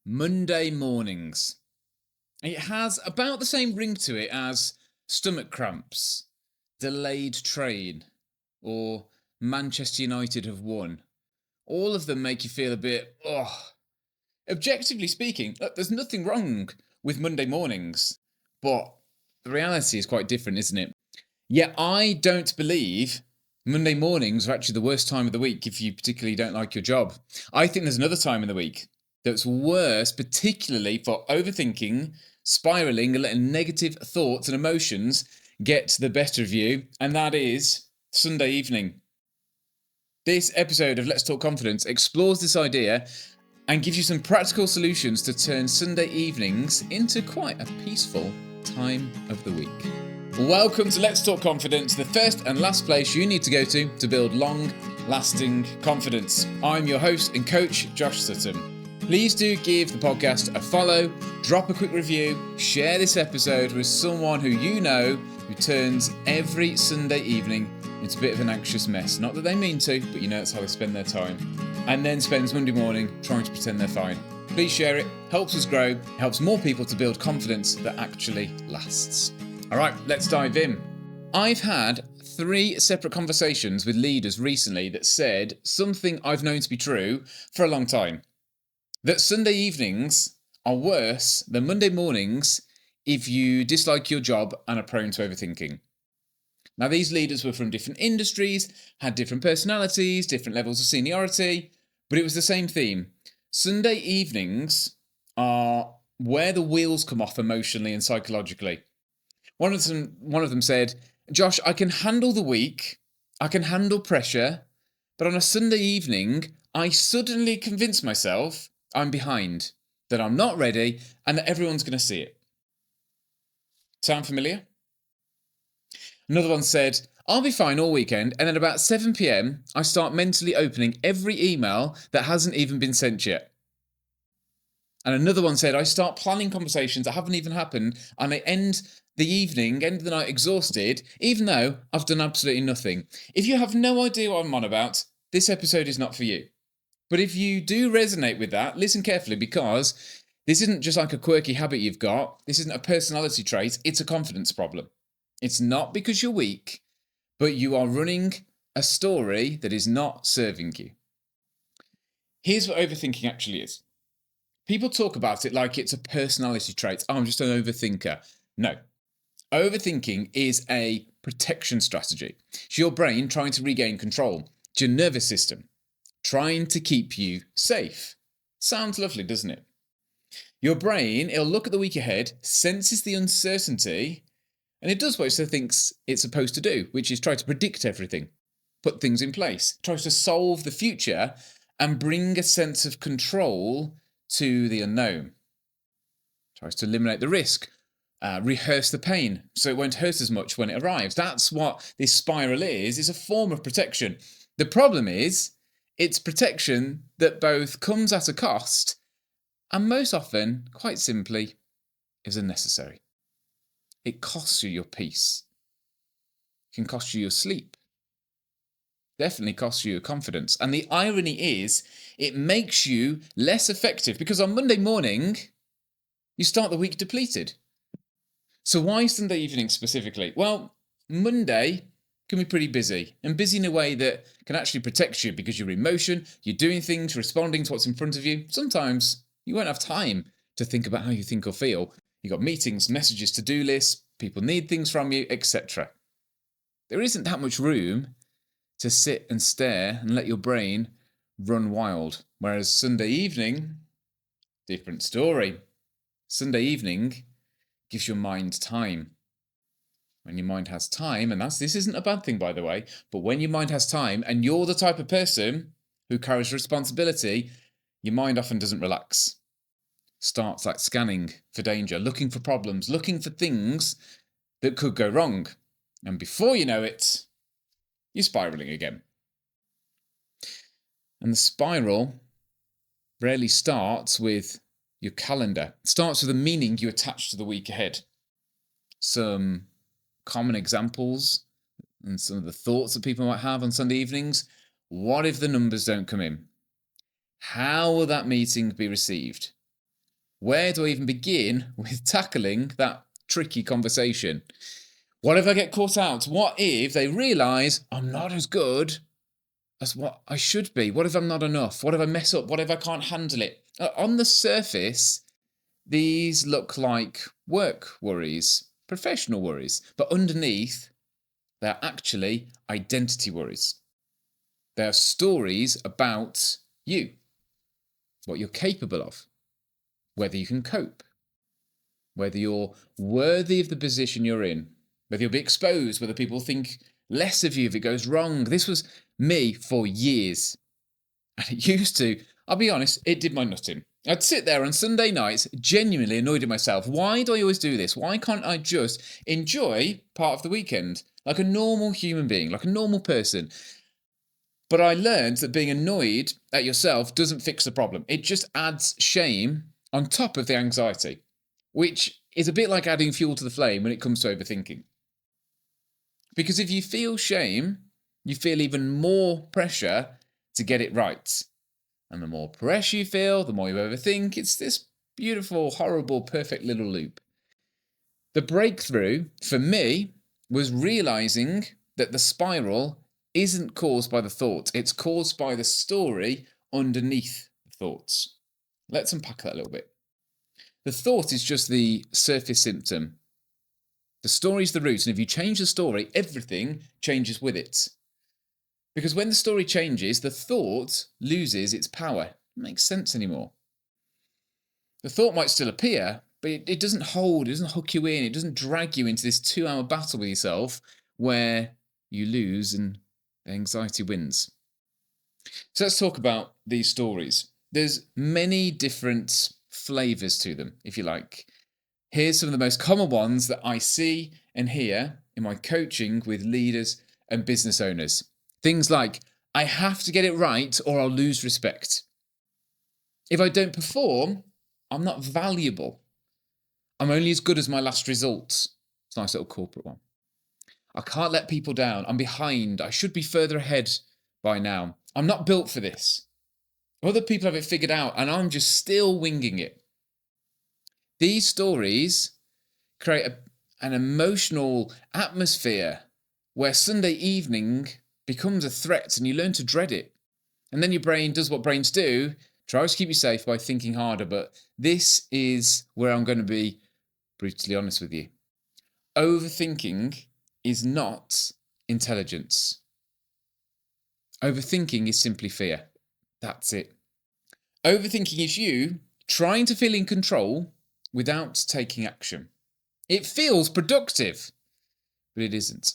Monday mornings. It has about the same ring to it as stomach cramps, delayed train, or Manchester United have won. All of them make you feel a bit, Objectively speaking, look, there's nothing wrong with Monday mornings, but the reality is quite different, isn't it? Yet I don't believe Monday mornings are actually the worst time of the week if you particularly don't like your job. I think there's another time in the week that's worse, particularly for overthinking, spiraling, and letting negative thoughts and emotions get the better of you, and that is Sunday evening. This episode of Let's Talk Confidence explores this idea and gives you some practical solutions to turn Sunday evenings into quite a peaceful time of the week. Welcome to Let's Talk Confidence, the first and last place you need to go to build long-lasting confidence. I'm your host and coach, Josh Sutton. Please do give the podcast a follow, drop a quick review, share this episode with someone who you know who turns every Sunday evening into a bit of an anxious mess. Not that they mean to, but you know that's how they spend their time. And then spends Monday morning trying to pretend they're fine. Please share it, helps us grow, helps more people to build confidence that actually lasts. All right, let's dive in. I've had 3 separate conversations with leaders recently that said something I've known to be true for a long time. That Sunday evenings are worse than Monday mornings if you dislike your job and are prone to overthinking. Now, these leaders were from different industries, had different personalities, different levels of seniority, but it was the same theme. Sunday evenings are where the wheels come off emotionally and psychologically. One of them said, Josh, I can handle the week, I can handle pressure, but on a Sunday evening, I suddenly convince myself I'm behind, that I'm not ready, and that everyone's going to see it. Sound familiar? Another one said, I'll be fine all weekend, and then about 7 p.m, I start mentally opening every email that hasn't even been sent yet. And another one said, I start planning conversations that haven't even happened, and I end of the night exhausted, even though I've done absolutely nothing. If you have no idea what I'm on about, this episode is not for you. But if you do resonate with that, listen carefully, because this isn't just like a quirky habit you've got. This isn't a personality trait. It's a confidence problem. It's not because you're weak, but you are running a story that is not serving you. Here's what overthinking actually is. People talk about it like it's a personality trait. Oh, I'm just an overthinker. No. Overthinking is a protection strategy. It's your brain trying to regain control. It's your nervous system trying to keep you safe. Sounds lovely, doesn't it? Your brain, it'll look at the week ahead, senses the uncertainty, and it does what it thinks it's supposed to do, which is try to predict everything, put things in place, tries to solve the future and bring a sense of control to the unknown. Tries to eliminate the risk, rehearse the pain so it won't hurt as much when it arrives. That's what this spiral is a form of protection. The problem is, it's protection that both comes at a cost and most often, quite simply, is unnecessary. It costs you your peace. It can cost you your sleep. Definitely costs you your confidence. And the irony is, it makes you less effective because on Monday morning, you start the week depleted. So why Sunday evening specifically? Well, Monday can be pretty busy, and busy in a way that can actually protect you because you're in motion, you're doing things, responding to what's in front of you. Sometimes you won't have time to think about how you think or feel. You've got meetings, messages, to-do lists, people need things from you, etc. There isn't that much room to sit and stare and let your brain run wild. Whereas Sunday evening, different story. Sunday evening gives your mind time. When your mind has time, and this isn't a bad thing, by the way, but when your mind has time and you're the type of person who carries responsibility, your mind often doesn't relax. Starts like scanning for danger, looking for problems, looking for things that could go wrong. And before you know it, you're spiraling again. And the spiral rarely starts with your calendar. It starts with the meaning you attach to the week ahead. Some common examples and some of the thoughts that people might have on Sunday evenings. What if the numbers don't come in? How will that meeting be received? Where do I even begin with tackling that tricky conversation? What if I get caught out? What if they realise I'm not as good as what I should be? What if I'm not enough? What if I mess up? What if I can't handle it? On the surface, these look like work worries, professional worries, but underneath, they're actually identity worries. They're stories about you, what you're capable of, whether you can cope, whether you're worthy of the position you're in, whether you'll be exposed, whether people think less of you if it goes wrong. This was me for years. And it used to, I'll be honest, it did my nutting. I'd sit there on Sunday nights, genuinely annoyed at myself. Why do I always do this? Why can't I just enjoy part of the weekend like a normal human being, like a normal person? But I learned that being annoyed at yourself doesn't fix the problem. It just adds shame on top of the anxiety, which is a bit like adding fuel to the flame when it comes to overthinking. Because if you feel shame, you feel even more pressure to get it right. And the more pressure you feel, the more you overthink. It's this beautiful, horrible, perfect little loop. The breakthrough for me was realizing that the spiral isn't caused by the thoughts, it's caused by the story underneath the thoughts. Let's unpack that a little bit. The thought is just the surface symptom. The story is the root, and if you change the story, everything changes with it. Because when the story changes, the thought loses its power. It makes sense anymore. The thought might still appear, but it doesn't hold, it doesn't hook you in, it doesn't drag you into this 2-hour battle with yourself where you lose and anxiety wins. So let's talk about these stories. There's many different flavors to them, if you like. Here's some of the most common ones that I see and hear in my coaching with leaders and business owners. Things like, I have to get it right or I'll lose respect. If I don't perform, I'm not valuable. I'm only as good as my last results. It's a nice little corporate one. I can't let people down. I'm behind. I should be further ahead by now. I'm not built for this. Other people have it figured out and I'm just still winging it. These stories create an emotional atmosphere where Sunday evening becomes a threat and you learn to dread it. And then your brain does what brains do, tries to keep you safe by thinking harder. But this is where I'm going to be brutally honest with you. Overthinking is not intelligence. Overthinking is simply fear. That's it. Overthinking is you trying to feel in control without taking action. It feels productive, but it isn't.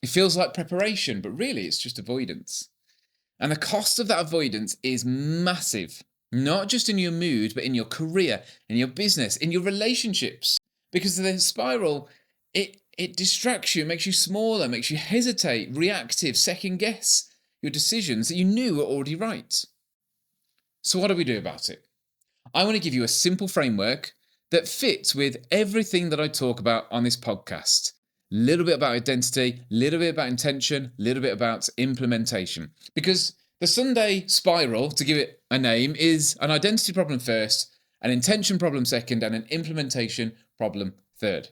It feels like preparation, but really it's just avoidance. And the cost of that avoidance is massive, not just in your mood, but in your career, in your business, in your relationships. Because the spiral, it distracts you, makes you smaller, makes you hesitate, reactive, second guess your decisions that you knew were already right. So what do we do about it? I want to give you a simple framework that fits with everything that I talk about on this podcast. A little bit about identity, a little bit about intention, a little bit about implementation. Because the Sunday spiral, to give it a name, is an identity problem first, an intention problem second, and an implementation problem third.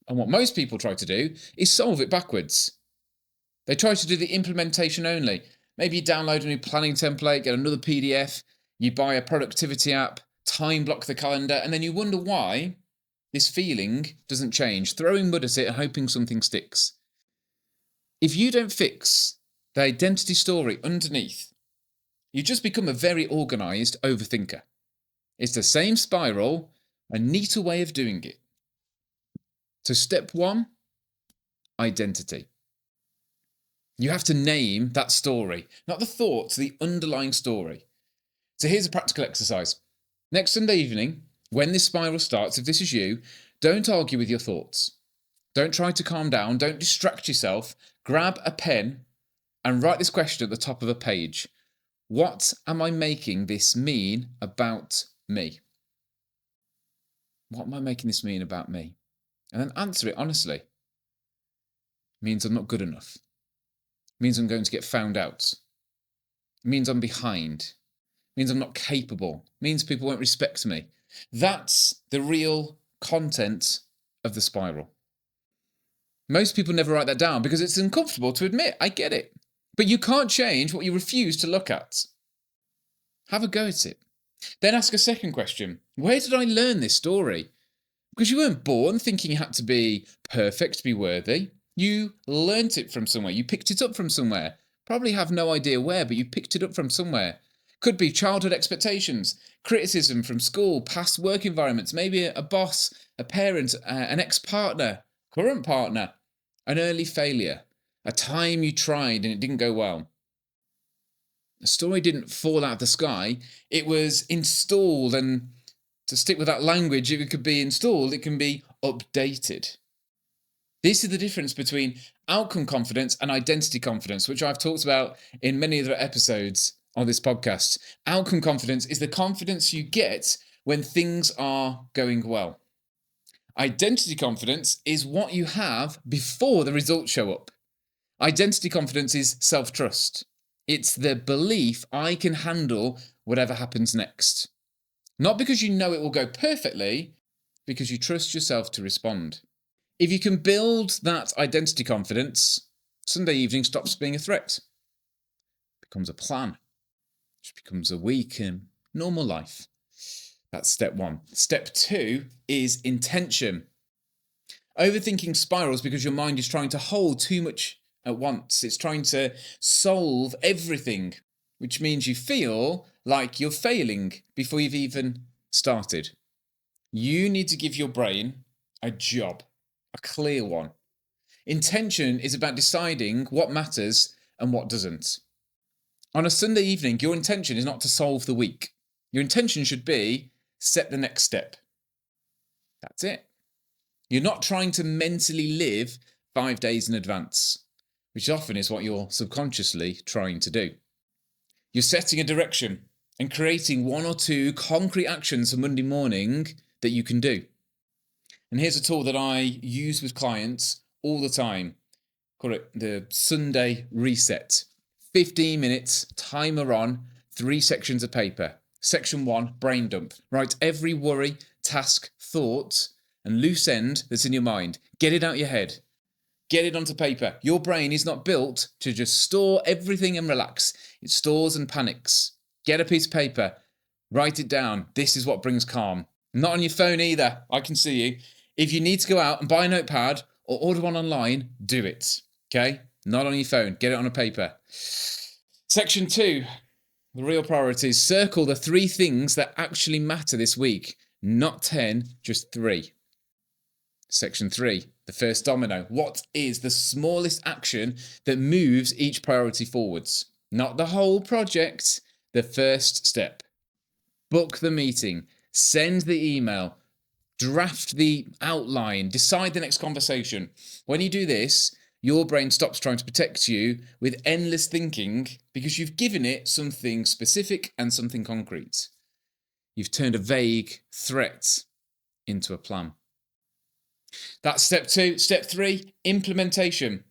And what most people try to do is solve it backwards. They try to do the implementation only. Maybe you download a new planning template, get another PDF, you buy a productivity app, time block the calendar, and then you wonder why this feeling doesn't change, throwing mud at it and hoping something sticks. If you don't fix the identity story underneath, you just become a very organised overthinker. It's the same spiral, a neater way of doing it. So step one, identity. You have to name that story, not the thoughts, the underlying story. So here's a practical exercise. Next Sunday evening, when this spiral starts, if this is you, don't argue with your thoughts. Don't try to calm down. Don't distract yourself. Grab a pen and write this question at the top of a page. What am I making this mean about me? What am I making this mean about me? And then answer it honestly. It means I'm not good enough. It means I'm going to get found out. It means I'm behind. It means I'm not capable, means people won't respect me. That's the real content of the spiral. Most people never write that down because it's uncomfortable to admit. I get it. But you can't change what you refuse to look at. Have a go at it. Then ask a second question. Where did I learn this story? Because you weren't born thinking you had to be perfect to be worthy. You learnt it from somewhere. You picked it up from somewhere. Probably have no idea where, but you picked it up from somewhere. Could be childhood expectations, criticism from school, past work environments, maybe a boss, a parent, an ex-partner, current partner, an early failure, a time you tried and it didn't go well. The story didn't fall out of the sky. It was installed, and to stick with that language, if it could be installed, it can be updated. This is the difference between outcome confidence and identity confidence, which I've talked about in many other episodes on this podcast. Outcome confidence is the confidence you get when things are going well. Identity confidence is what you have before the results show up. Identity confidence is self-trust. It's the belief I can handle whatever happens next. Not because you know it will go perfectly, because you trust yourself to respond. If you can build that identity confidence, Sunday evening stops being a threat. It becomes a plan. It becomes a week in normal life. That's step one. Step two is intention. Overthinking spirals because your mind is trying to hold too much at once. It's trying to solve everything, which means you feel like you're failing before you've even started. You need to give your brain a job, a clear one. Intention is about deciding what matters and what doesn't. On a Sunday evening, your intention is not to solve the week. Your intention should be set the next step. That's it. You're not trying to mentally live 5 days in advance, which often is what you're subconsciously trying to do. You're setting a direction and creating 1 or 2 concrete actions for Monday morning that you can do. And here's a tool that I use with clients all the time. Call it the Sunday reset. 15 minutes, timer on, 3 sections of paper. Section 1, brain dump. Write every worry, task, thought, and loose end that's in your mind. Get it out your head. Get it onto paper. Your brain is not built to just store everything and relax. It stores and panics. Get a piece of paper. Write it down. This is what brings calm. Not on your phone either. I can see you. If you need to go out and buy a notepad or order one online, do it. Okay? Not on your phone. Get it on a paper. Section 2, the real priorities. Circle the 3 things that actually matter this week. Not 10, just 3. Section 3, the first domino. What is the smallest action that moves each priority forwards? Not the whole project, the first step. Book the meeting, send the email, draft the outline, decide the next conversation. When you do this, your brain stops trying to protect you with endless thinking because you've given it something specific and something concrete. You've turned a vague threat into a plan. That's step 2. Step 3, implementation.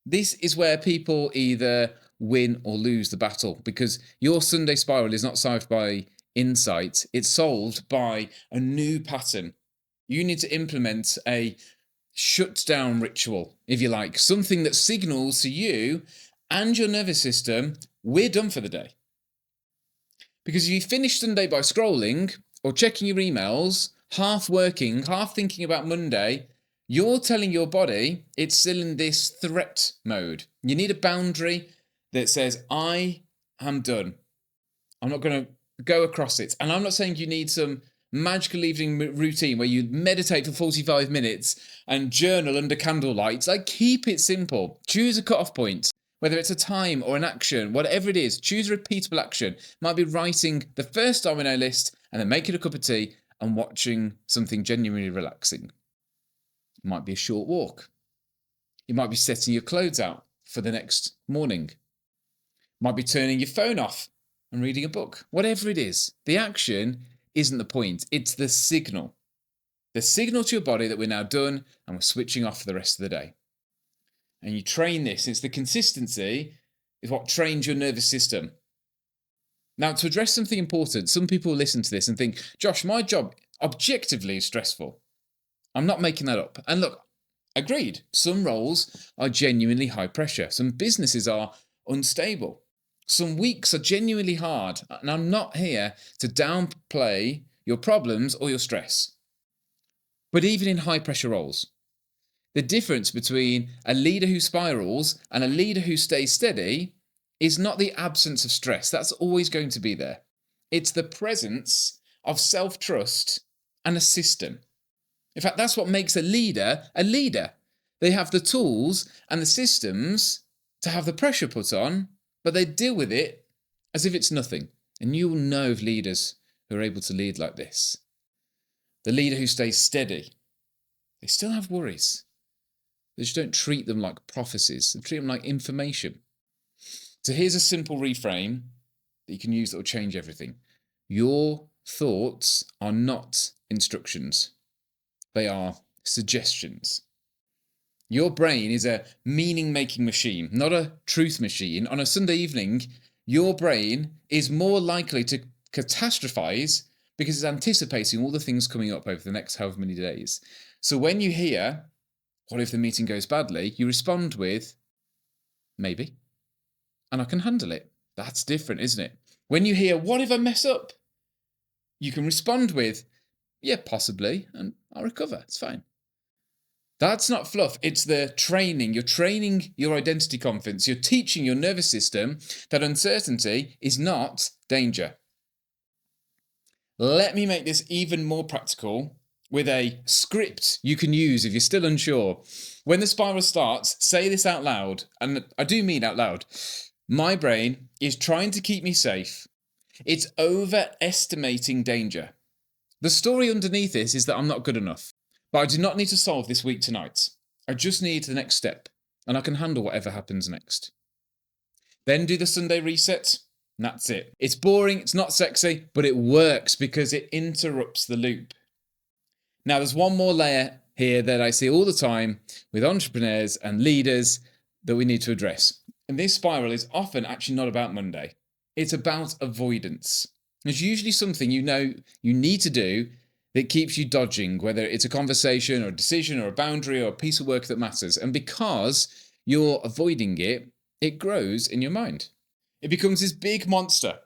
This is where people either win or lose the battle because your Sunday spiral is not solved by insight. It's solved by a new pattern. You need to implement a shut down ritual, if you like, something that signals to you and your nervous system, we're done for the day. Because if you finish Sunday by scrolling or checking your emails, half working, half thinking about Monday, you're telling your body it's still in this threat mode. You need a boundary that says, I am done. I'm not going to go across it. And I'm not saying you need some magical evening routine where you meditate for 45 minutes and journal under candlelight. Like, keep it simple. Choose a cut-off point, whether it's a time or an action, whatever it is. Choose a repeatable action. Might be writing the first domino list and then making a cup of tea and watching something genuinely relaxing. It might be a short walk. It might be setting your clothes out for the next morning. It might be turning your phone off and reading a book. Whatever it is, the action isn't the point. It's the signal. The signal to your body that we're now done and we're switching off for the rest of the day. And you train this. It's the consistency is what trains your nervous system. Now, to address something important, some people listen to this and think, Josh, my job objectively is stressful. I'm not making that up. And look, agreed, some roles are genuinely high pressure, some businesses are unstable, some weeks are genuinely hard. And I'm not here to downplay your problems or your stress. But even in high pressure roles, the difference between a leader who spirals and a leader who stays steady is not the absence of stress. That's always going to be there. It's the presence of self trust and a system. In fact, that's what makes a leader a leader. They have the tools and the systems to have the pressure put on, but they deal with it as if it's nothing. And you will know of leaders who are able to lead like this. The leader who stays steady, they still have worries. They just don't treat them like prophecies, they treat them like information. So here's a simple reframe that you can use that will change everything. Your thoughts are not instructions. They are suggestions. Your brain is a meaning-making machine, not a truth machine. On a Sunday evening, your brain is more likely to catastrophize because it's anticipating all the things coming up over the next however many days. So when you hear, what if the meeting goes badly? You respond with, maybe, and I can handle it. That's different, isn't it? When you hear, what if I mess up? You can respond with, yeah, possibly, and I'll recover. It's fine. That's not fluff. It's the training. You're training your identity confidence. You're teaching your nervous system that uncertainty is not danger. Let me make this even more practical with a script you can use if you're still unsure. When the spiral starts, say this out loud, and I do mean out loud. My brain is trying to keep me safe. It's overestimating danger. The story underneath this is that I'm not good enough. But I do not need to solve this week tonight. I just need the next step, and I can handle whatever happens next. Then do the Sunday reset, and that's it. It's boring, it's not sexy, but it works because it interrupts the loop. Now, there's one more layer here that I see all the time with entrepreneurs and leaders that we need to address. And this spiral is often actually not about Monday. It's about avoidance. There's usually something you know you need to do that keeps you dodging, whether it's a conversation or a decision or a boundary or a piece of work that matters. And because you're avoiding it, it grows in your mind. It becomes this big monster.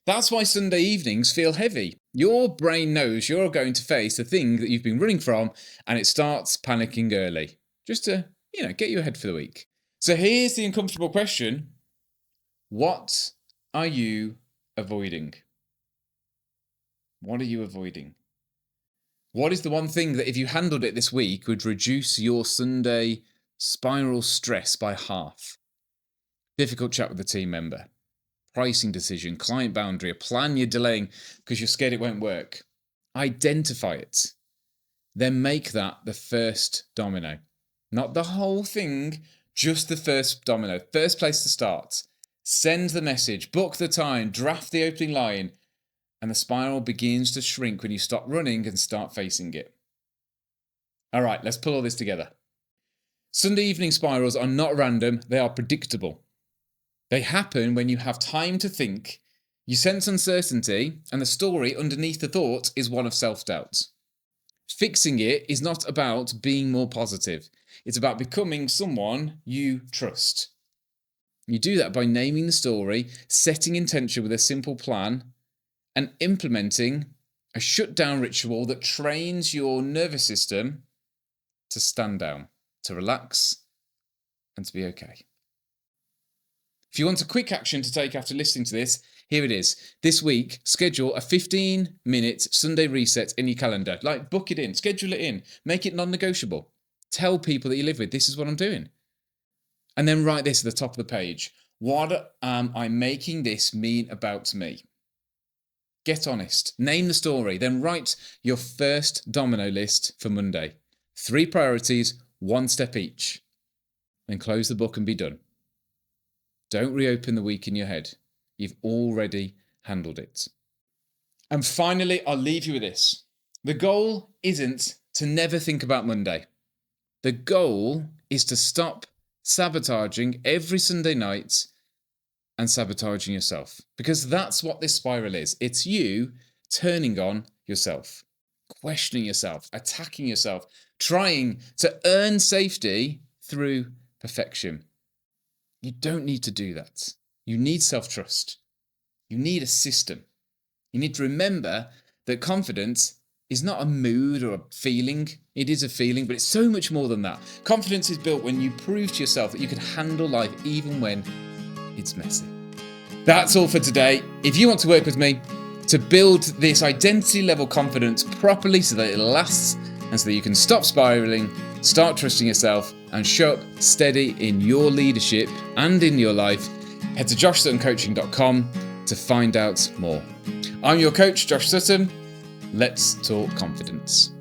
That's why Sunday evenings feel heavy. Your brain knows you're going to face the thing that you've been running from, and it starts panicking early, just to, get you ahead for the week. So here's the uncomfortable question. What are you avoiding? What are you avoiding? What is the one thing that if you handled it this week would reduce your Sunday spiral stress by half? Difficult chat with a team member, pricing decision, client boundary, a plan you're delaying because you're scared it won't work. Identify it. Then make that the first domino. Not the whole thing, just the first domino. First place to start. Send the message, book the time, draft the opening line, and the spiral begins to shrink when you stop running and start facing it. All right, let's pull all this together. Sunday evening spirals are not random, they are predictable. They happen when you have time to think, you sense uncertainty, and the story underneath the thought is one of self-doubt. Fixing it is not about being more positive. It's about becoming someone you trust. You do that by naming the story, setting intention with a simple plan, and implementing a shutdown ritual that trains your nervous system to stand down, to relax, and to be okay. If you want a quick action to take after listening to this, here it is. This week, schedule a 15-minute Sunday reset in your calendar. Book it in, schedule it in, make it non-negotiable. Tell people that you live with, this is what I'm doing. And then write this at the top of the page. What am I making this mean about me? Get honest, name the story, then write your first domino list for Monday. 3 priorities, 1 step each. Then close the book and be done. Don't reopen the week in your head. You've already handled it. And finally, I'll leave you with this. The goal isn't to never think about Monday. The goal is to stop sabotaging every Sunday night and sabotaging yourself. Because that's what this spiral is. It's you turning on yourself, questioning yourself, attacking yourself, trying to earn safety through perfection. You don't need to do that. You need self-trust. You need a system. You need to remember that confidence is not a mood or a feeling. It is a feeling, but it's so much more than that. Confidence is built when you prove to yourself that you can handle life even when it's messy. That's all for today. If you want to work with me to build this identity level confidence properly so that it lasts and so that you can stop spiraling, start trusting yourself, and show up steady in your leadership and in your life, head to joshsuttoncoaching.com to find out more. I'm your coach, Josh Sutton. Let's talk confidence.